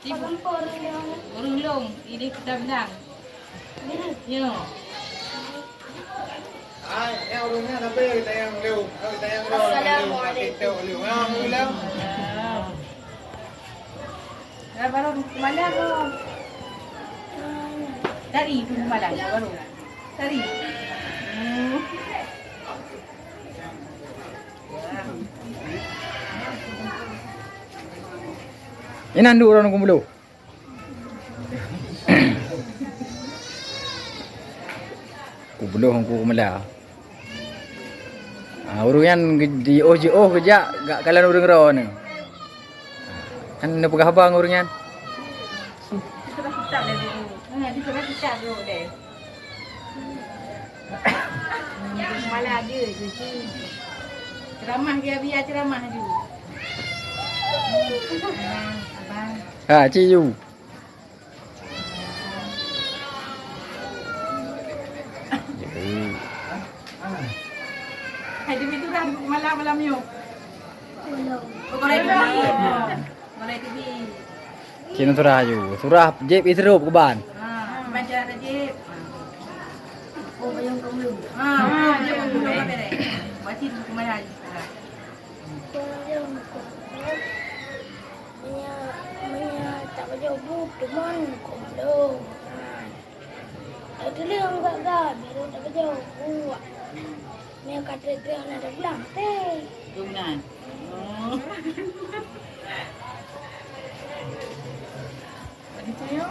Urung long, ini kita benang. Yo. Ai, urungnya tapi kita yang leu, kita yang leu. Assalamualaikum. Leu. Baru mana tu? Dari tu malam baru. Dari. Inan dulu orang kumpul. Kumpul orang kumela. Urusan di OJO kerja gak kalian urung ro ni. Kan nak pegah abang urusan. Kita kita dulu. Kita kita dulu deh. Malah ada je. Ceramah dia biar ceramah dulu. Abang. Ha, ciu. Hai demi tu dah malam-malam yo. Korek TV. Korek TV. Cina surah ju. Surah jeb isrup ke ban. Baca Rajib. Oh, bayang kamu. Dia pun belum apa deh. Baca tu ke mana? Tak baca buku teman kamu. Ada dia enggak gak, biar tak baca buku. Ni kata dia nak bilang teh. Jumnan. Tadi tu yo.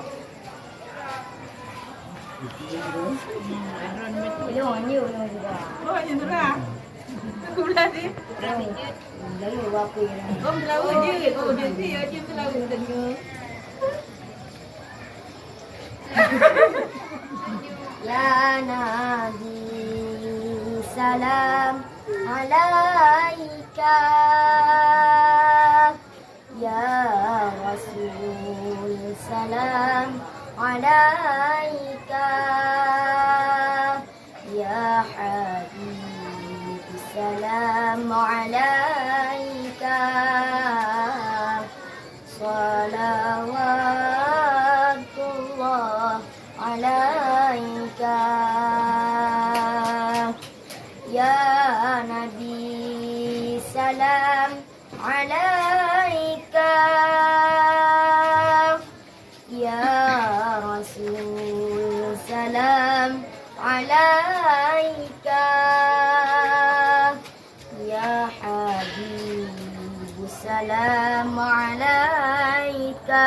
Yo, anyu juga. Oh, macam tu lah. Aku belah ni. Lalu apa yang Kau berlawan je. Kau dia si aja berlawan tengah. Ya Nabi salam alaika Ya Rasul salam alaika Ya Habib salam alaika Salawatullah alaika Ya Nabi salam alaika Ya Rasul salam alaika Ya Habib salam alaika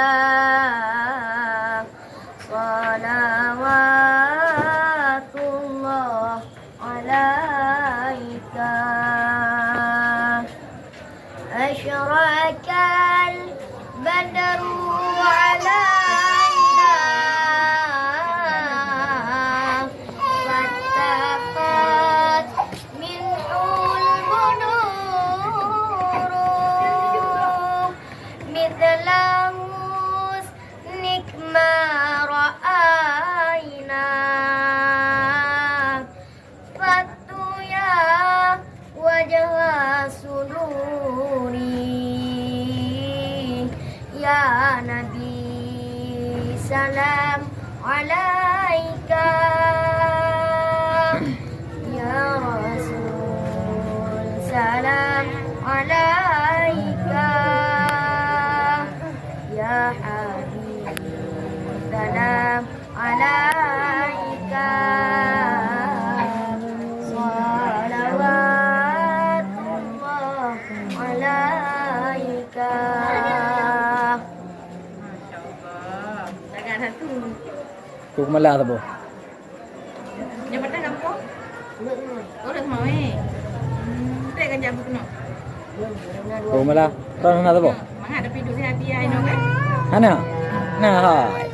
Salawatullah alaika Asyrakal badru alaina Fattaqat minhul bunuru Mithla husnik ma ra'ayna Fattu ya wajah sururi Ya Nabi salam alaika Ya Rasul salam alaika Ya Habib salam alaika Salawatullah alaika Masya-Allah. Jangan satu. Ku kumela tu bo. Yang pertama apa? Oh, dah mau tak kan jabu kena. Ku kumela. Ron na tu bo. Mahal tapi duduk happy ai no kan? Hana. Nah hai.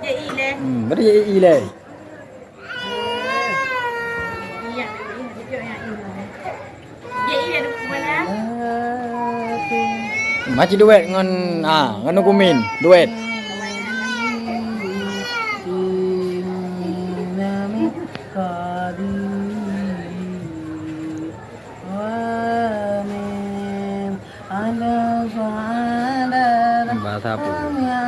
Dia ile. Beri ile. Iya, dia yang ile. Dia ile duk mana? Macam duet ngan ngan kumin, duet. Wa sapu.